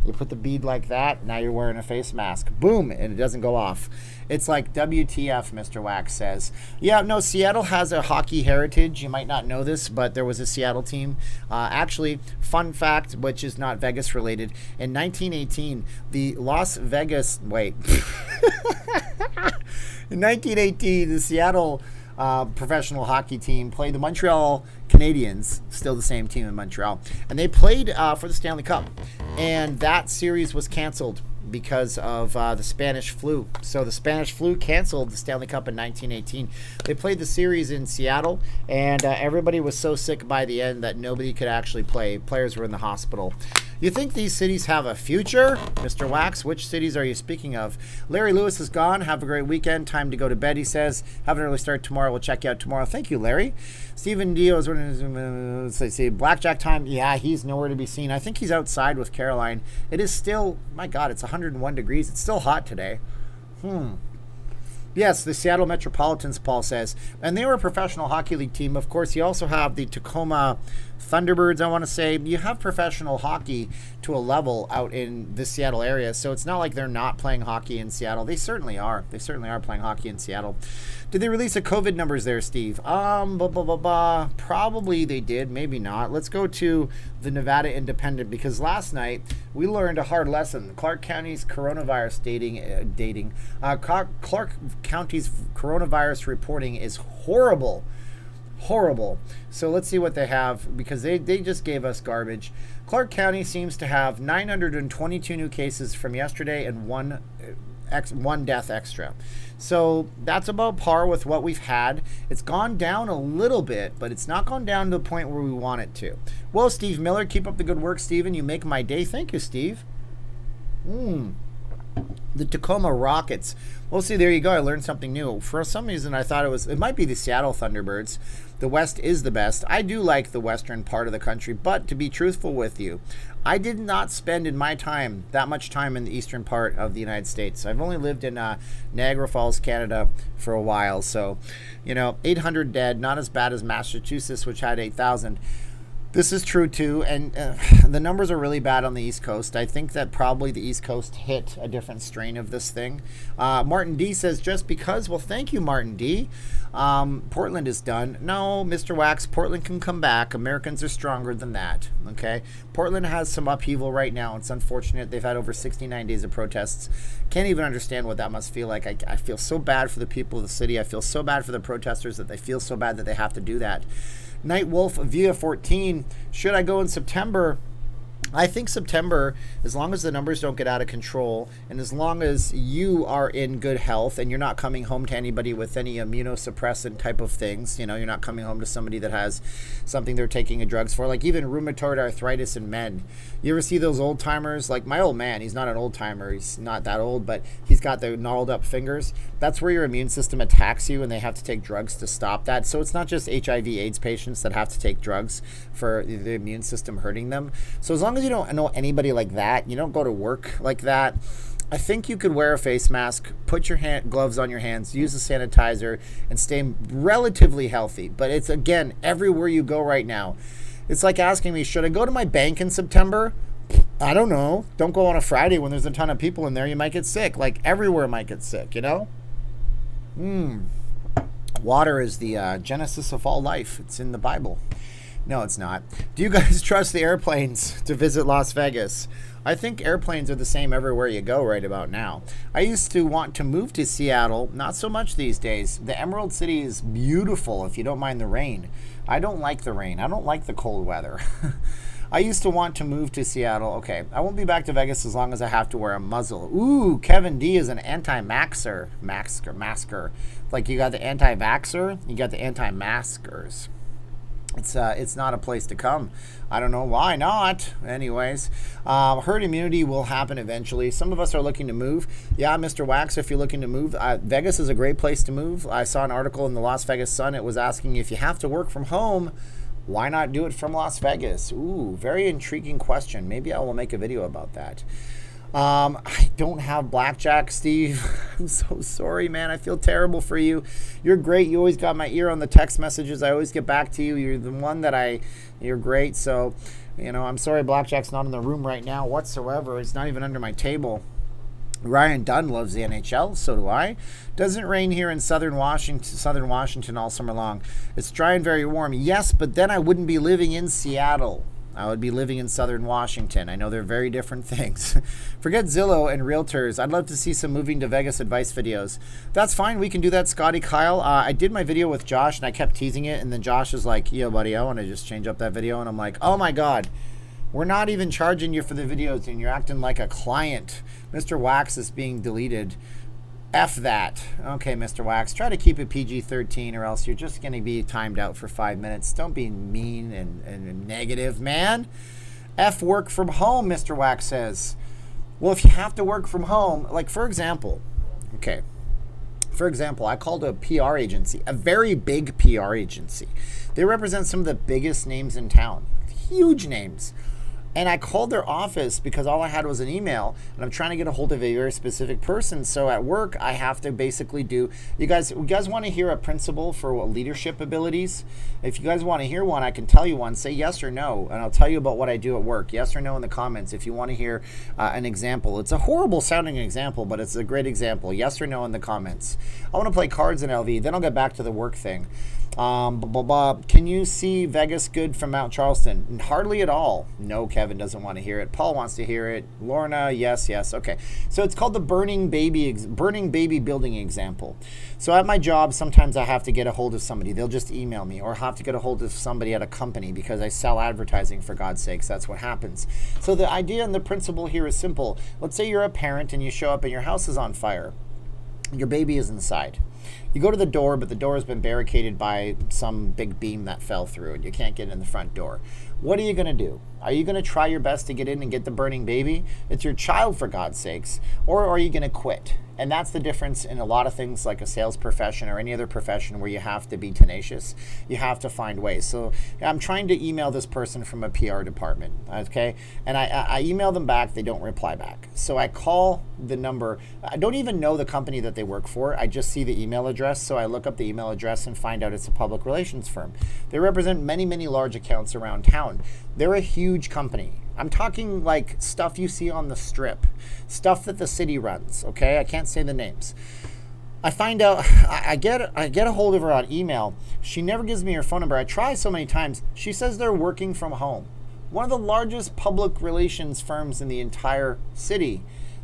you put the bead like that. Now you're wearing a face mask. Boom, and it doesn't go off. It's like WTF, Mr. Wax says. Yeah, no, Seattle has a hockey heritage. You might not know this, but there was a Seattle team. Actually, fun fact, which is not Vegas related. In 1918, the Las Vegas, wait. In 1918, the Seattle professional hockey team played the Montreal Canadiens, still the same team in Montreal, and they played for the Stanley Cup, and that series was canceled because of the Spanish flu. So the Spanish flu canceled the Stanley Cup in 1918. They played the series in Seattle, and everybody was so sick by the end that nobody could actually play. Players were in the hospital. You think these cities have a future? Mr. Wax, which cities are you speaking of? Larry Lewis is gone. Have a great weekend. Time to go to bed, he says. Have an early start tomorrow. We'll check you out tomorrow. Thank you, Larry. Stephen Dio is let's see, blackjack time. Yeah, he's nowhere to be seen. I think he's outside with Caroline. It is still, my God, it's 101 degrees. It's still hot today. Yes, the Seattle Metropolitans, Paul says. And they were a professional hockey league team. Of course, you also have the Tacoma Thunderbirds, I want to say. You have professional hockey to a level out in the Seattle area. So it's not like they're not playing hockey in Seattle. They certainly are. They certainly are playing hockey in Seattle. Did they release the COVID numbers there, Steve? Probably they did. Maybe not. Let's go to the Nevada Independent, because last night we learned a hard lesson. Clark County's coronavirus Clark County's coronavirus reporting is horrible. So let's see what they have, because they just gave us garbage. Clark County seems to have 922 new cases from yesterday and one death extra. So that's about par with what we've had. It's gone down a little bit, but it's not gone down to the point where we want it to. Well, Steve Miller, keep up the good work, Steven. You make my day. Thank you, Steve. The Tacoma Rockets. Well, see, there you go. I learned something new. For some reason, I thought it might be the Seattle Thunderbirds. The West is the best. I do like the western part of the country, but to be truthful with you, I did not spend in my time that much time in the eastern part of the United States. I've only lived in Niagara Falls, Canada for a while. So, 800 dead, not as bad as Massachusetts, which had 8,000. This is true too, and the numbers are really bad on the East Coast. I think that probably the East Coast hit a different strain of this thing. Martin D says, just because, well, thank you, Martin D. Portland is done. No, Mr. Wax, Portland can come back. Americans are stronger than that, okay? Portland has some upheaval right now. It's unfortunate. They've had over 69 days of protests. Can't even understand what that must feel like. I feel so bad for the people of the city. I feel so bad for the protesters that they feel so bad that they have to do that. Night Wolf via 14. Should I go in September? I think September, as long as the numbers don't get out of control, and as long as you are in good health and you're not coming home to anybody with any immunosuppressant type of things, you're not coming home to somebody that has something they're taking drugs for, like even rheumatoid arthritis in men. You ever see those old timers? Like my old man, he's not an old timer, he's not that old, but he's got the gnarled up fingers. That's where your immune system attacks you and they have to take drugs to stop that. So it's not just HIV AIDS patients that have to take drugs for the immune system hurting them. So as long as you don't know anybody like that, you don't go to work like that, I think you could wear a face mask, put your gloves on your hands, use a sanitizer, and stay relatively healthy. But it's, again, everywhere you go right now. It's like asking me, should I go to my bank in September? I don't know. Don't go on a Friday when there's a ton of people in there. You might get sick. Like, everywhere might get sick, Water is the genesis of all life. It's in the Bible. No, it's not. Do you guys trust the airplanes to visit Las Vegas? I think airplanes are the same everywhere you go right about now. I used to want to move to Seattle, not so much these days. The Emerald City is beautiful if you don't mind the rain. I don't like the rain. I don't like the cold weather. I used to want to move to Seattle. Okay, I won't be back to Vegas as long as I have to wear a muzzle. Ooh, Kevin D is an anti-maxer. Masker. Like you got the anti-vaxxer, you got the anti-maskers. It's not a place to come. I don't know why not. Anyways, herd immunity will happen eventually. Some of us are looking to move. Yeah, Mr. Wax, if you're looking to move, Vegas is a great place to move. I saw an article in the Las Vegas Sun. It was asking if you have to work from home, why not do it from Las Vegas? Ooh, very intriguing question. Maybe I will make a video about that. I don't have blackjack, Steve. I'm so sorry, man. I feel terrible for you. You're great. You always got my ear on the text messages. I always get back to you. You're the one that you're great. So, I'm sorry blackjack's not in the room right now whatsoever. It's not even under my table. Ryan Dunn loves the NHL. So do I. Doesn't rain here in southern Washington all summer long. It's dry and very warm. Yes, but then I wouldn't be living in Seattle. I would be living in southern Washington. I know they're very different things. Forget Zillow and realtors. I'd love to see some moving to Vegas advice videos. That's fine. We can do that, Scotty Kyle. I did my video with Josh, and I kept teasing it. And then Josh is like, yo, buddy, I want to just change up that video. And I'm like, oh, my God. We're not even charging you for the videos, and you're acting like a client. Mr. Wax is being deleted. F that. Okay, Mr. Wax, try to keep it PG-13 or else you're just going to be timed out for 5 minutes. Don't be mean and negative, man. F work from home, Mr. Wax says. Well, if you have to work from home, like for example, I called a PR agency, a very big PR agency. They represent some of the biggest names in town, huge names. And I called their office because all I had was an email, and I'm trying to get a hold of a very specific person. So at work, I have to basically do. You guys want to hear a principle for leadership abilities? If you guys want to hear one, I can tell you one. Say yes or no, and I'll tell you about what I do at work. Yes or no in the comments. If you want to hear an example, it's a horrible sounding example, but it's a great example. Yes or no in the comments. I want to play cards in LV. Then I'll get back to the work thing. Can you see Vegas good from Mount Charleston? Hardly at all. No, Kevin doesn't want to hear it. Paul wants to hear it. Lorna, yes. Okay. So it's called the burning baby building example. So at my job, sometimes I have to get a hold of somebody. They'll just email me, or have to get a hold of somebody at a company because I sell advertising, for God's sakes. That's what happens. So the idea and the principle here is simple. Let's say you're a parent and you show up and your house is on fire. Your baby is inside. You go to the door, but the door has been barricaded by some big beam that fell through and you can't get in the front door. What are you going to do? Are you going to try your best to get in and get the burning baby? It's your child, for God's sakes. Or are you going to quit? And that's the difference in a lot of things like a sales profession or any other profession where you have to be tenacious. You have to find ways. So I'm trying to email this person from a PR department, okay? And I email them back. They don't reply back. So I call the number. I don't even know the company that they work for. I just see the email address. So I look up the email address and find out it's a public relations firm. They represent many, many large accounts around town. They're a huge company. I'm talking like stuff you see on the strip, stuff that the city runs, okay? I can't say the names. I find out, I get a hold of her on email. She never gives me her phone number. I try so many times. She says they're working from home. One of the largest public relations firms in the entire city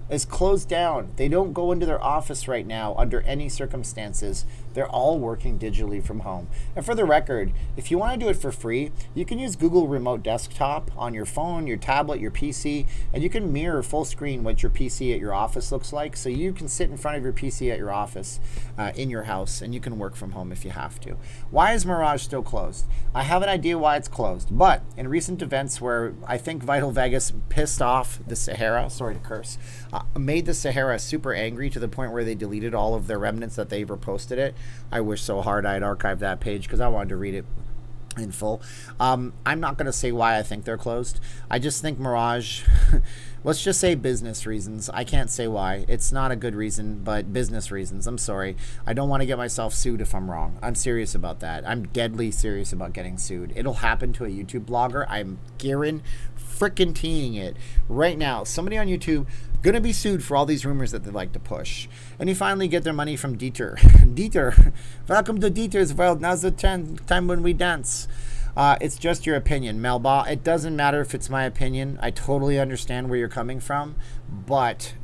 is closed down. They don't go into their office right now under any circumstances. They're all working digitally from home. And for the record, if you want to do it for free, you can use Google Remote Desktop on your phone, your tablet, your PC, and you can mirror full screen what your PC at your office looks like. So you can sit in front of your PC at your office in your house, and you can work from home if you have to. Why is Mirage still closed? I have an idea why it's closed, but in recent events where I think Vital Vegas pissed off the Sahara, sorry to curse, made the Sahara super angry to the point where they deleted all of their remnants that they reposted it. I wish so hard I had archived that page because I wanted to read it in full. I'm not going to say why I think they're closed. I just think Mirage, let's just say business reasons. I can't say why. It's not a good reason, but business reasons. I'm sorry. I don't want to get myself sued if I'm wrong. I'm serious about that. I'm deadly serious about getting sued. It'll happen to a YouTube blogger. I'm frickin' it right now. Somebody on YouTube going to be sued for all these rumors that they like to push. And you finally get their money from Dieter. Dieter, welcome to Dieter's world. Now's the time when we dance. It's just your opinion, Melba. It doesn't matter if it's my opinion. I totally understand where you're coming from, but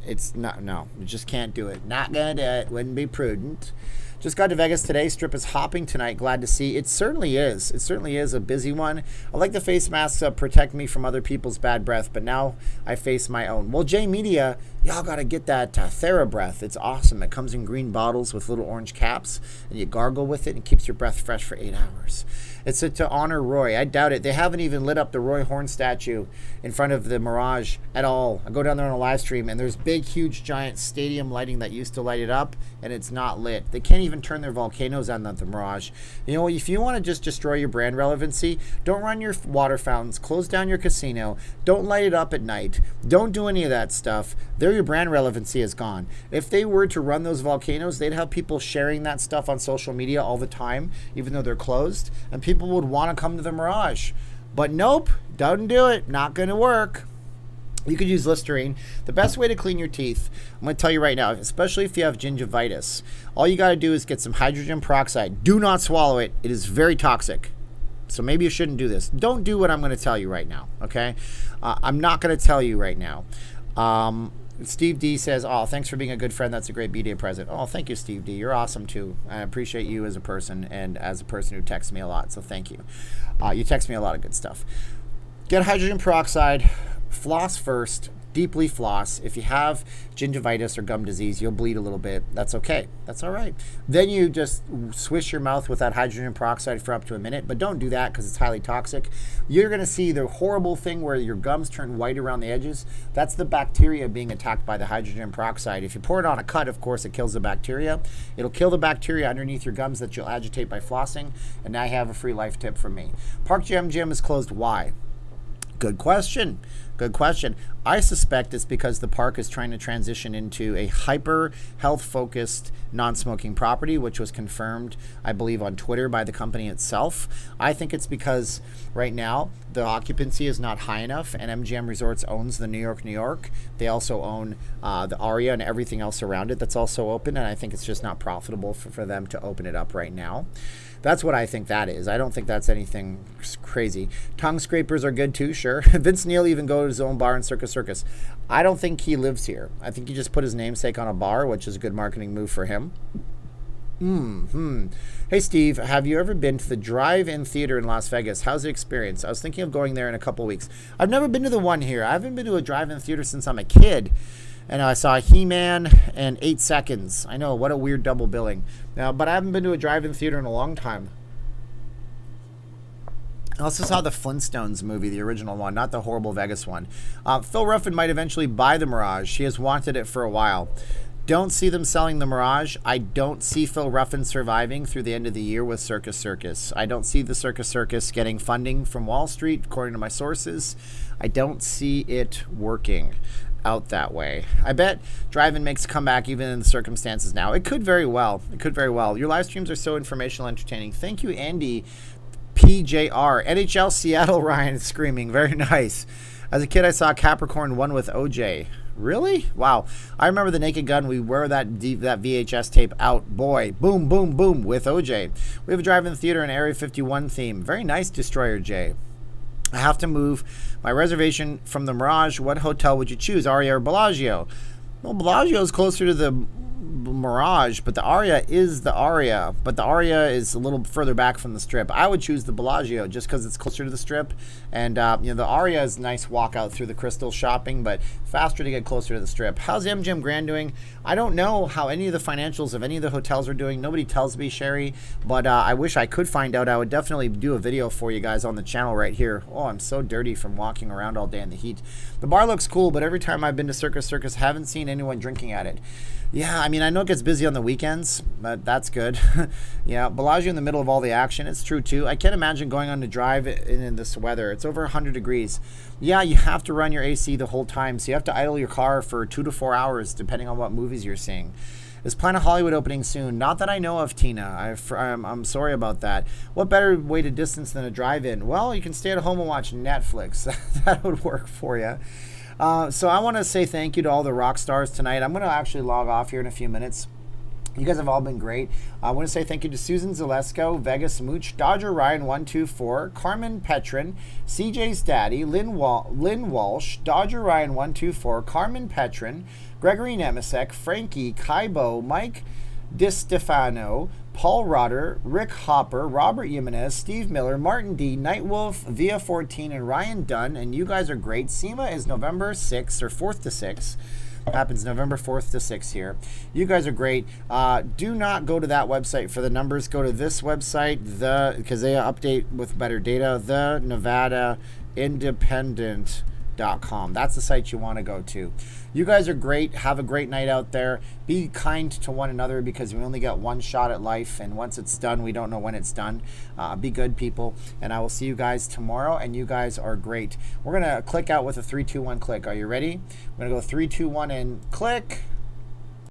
it's not, no, you just can't do it. Not gonna do it. Wouldn't be prudent. Just got to Vegas today. Strip is hopping tonight. Glad to see. It certainly is. It certainly is a busy one. I like the face masks protect me from other people's bad breath, but now I face my own. Well, J Media, y'all got to get that TheraBreath. It's awesome. It comes in green bottles with little orange caps, and you gargle with it, and it keeps your breath fresh for 8 hours. It's to honor Roy. I doubt it. They haven't even lit up the Roy Horn statue in front of the Mirage at all. I go down there on a live stream, and there's big, huge, giant stadium lighting that used to light it up, and it's not lit. They can't even turn their volcanoes on at the Mirage. You know, if you want to just destroy your brand relevancy, don't run your water fountains, close down your casino, don't light it up at night, don't do any of that stuff. There, your brand relevancy is gone. If they were to run those volcanoes, they'd have people sharing that stuff on social media all the time, even though they're closed, and people would want to come to the Mirage. But nope, doesn't do it. Not going to work. You could use Listerine. The best way to clean your teeth, I'm going to tell you right now, especially if you have gingivitis, all you got to do is get some hydrogen peroxide. Do not swallow it. It is very toxic. So maybe you shouldn't do this. Don't do what I'm going to tell you right now, okay? I'm not going to tell you right now. Steve D says, oh, thanks for being a good friend. That's a great B-Day present. Oh, thank you, Steve D. You're awesome, too. I appreciate you as a person and as a person who texts me a lot, so thank you. You text me a lot of good stuff. Get hydrogen peroxide. Floss first. Deeply floss. If you have gingivitis or gum disease, you'll bleed a little bit. That's okay. That's all right. Then you just swish your mouth with that hydrogen peroxide for up to a minute, but don't do that because it's highly toxic. You're going to see the horrible thing where your gums turn white around the edges. That's the bacteria being attacked by the hydrogen peroxide. If you pour it on a cut, of course, it kills the bacteria. It'll kill the bacteria underneath your gums that you'll agitate by flossing. And now you have a free life tip from me. Park Gym is closed. Why? Good question. Good question. I suspect it's because the park is trying to transition into a hyper health-focused non-smoking property, which was confirmed, I believe, on Twitter by the company itself. I think it's because right now the occupancy is not high enough, and MGM Resorts owns the New York. They also own the Aria and everything else around it that's also open, and I think it's just not profitable for them to open it up right now. That's what I think that is. I don't think that's anything crazy. Tongue scrapers are good too, sure. Vince Neil even goes to his own bar in Circus. I don't think he lives here. I think he just put his namesake on a bar, which is a good marketing move for him. Hey, Steve, have you ever been to the drive-in theater in Las Vegas? How's the experience? I was thinking of going there in a couple weeks. I've never been to the one here. I haven't been to a drive-in theater since I'm a kid. And I saw He-Man and 8 Seconds. I know, what a weird double billing. But I haven't been to a drive-in theater in a long time. I also saw the Flintstones movie, the original one, not the horrible Vegas one. Phil Ruffin might eventually buy the Mirage. He has wanted it for a while. Don't see them selling the Mirage. I don't see Phil Ruffin surviving through the end of the year with Circus. I don't see the Circus getting funding from Wall Street, according to my sources. I don't see it working out that way. I bet drive-in makes a comeback even in the circumstances now. It could very well. Your live streams are so informational, entertaining. Thank you, Andy PJR. NHL Seattle, Ryan is screaming. Very nice. As a kid, I saw Capricorn 1 with OJ. Really? Wow. I remember the Naked Gun. We wear that VHS tape out. Boy, boom, boom, boom with OJ. We have a drive-in theater in Area 51 theme. Very nice, Destroyer J. I have to move my reservation from the Mirage. What hotel would you choose, Aria or Bellagio? Well, Bellagio is closer to the Mirage, but the Aria is the Aria. But the Aria is a little further back from the Strip. I would choose the Bellagio just because it's closer to the Strip. And, the Aria is a nice walk out through the Crystal shopping, but faster to get closer to the Strip. How's MGM Grand doing? I don't know how any of the financials of any of the hotels are doing. Nobody tells me, Sherry, but I wish I could find out. I would definitely do a video for you guys on the channel right here. Oh, I'm so dirty from walking around all day in the heat. The bar looks cool, but every time I've been to Circus, I haven't seen anyone drinking at it. Yeah, I mean, I know it gets busy on the weekends, but that's good. Yeah, Bellagio in the middle of all the action. It's true, too. I can't imagine going on to drive in this weather. It's over 100 degrees. Yeah, you have to run your AC the whole time, so you have to idle your car for 2 to 4 hours, depending on what movies you're seeing. Is Planet Hollywood opening soon? Not that I know of, Tina. I'm sorry about that. What better way to distance than a drive-in? Well, you can stay at home and watch Netflix. That would work for you. So I want to say thank you to all the rock stars tonight. I'm going to actually log off here in a few minutes. You guys have all been great. I want to say thank you to Susan Zalesko, Vegas Mooch, Dodger Ryan 124, Carmen Petrin, CJ's Daddy, Lynn Walsh, Dodger Ryan 124, Carmen Petrin, Gregory Nemisek, Frankie, Kaibo, Mike DiStefano, Paul Rotter, Rick Hopper, Robert Jimenez, Steve Miller, Martin D, Nightwolf, Via 14, and Ryan Dunn. And you guys are great. SEMA is November 6th or 4th to 6th. Happens November 4th to 6th here. You guys are great. Do not go to that website for the numbers. Go to this website, because they update with better data, the Nevada Independent.com. That's the site you want to go to. You guys are great. Have a great night out there. Be kind to one another, because we only get one shot at life, and once it's done, we don't know when it's done. Be good, people, and I will see you guys tomorrow, and you guys are great. We're going to click out with a 3, 2, 1 click. Are you ready? We're going to go 3, 2, 1 and click.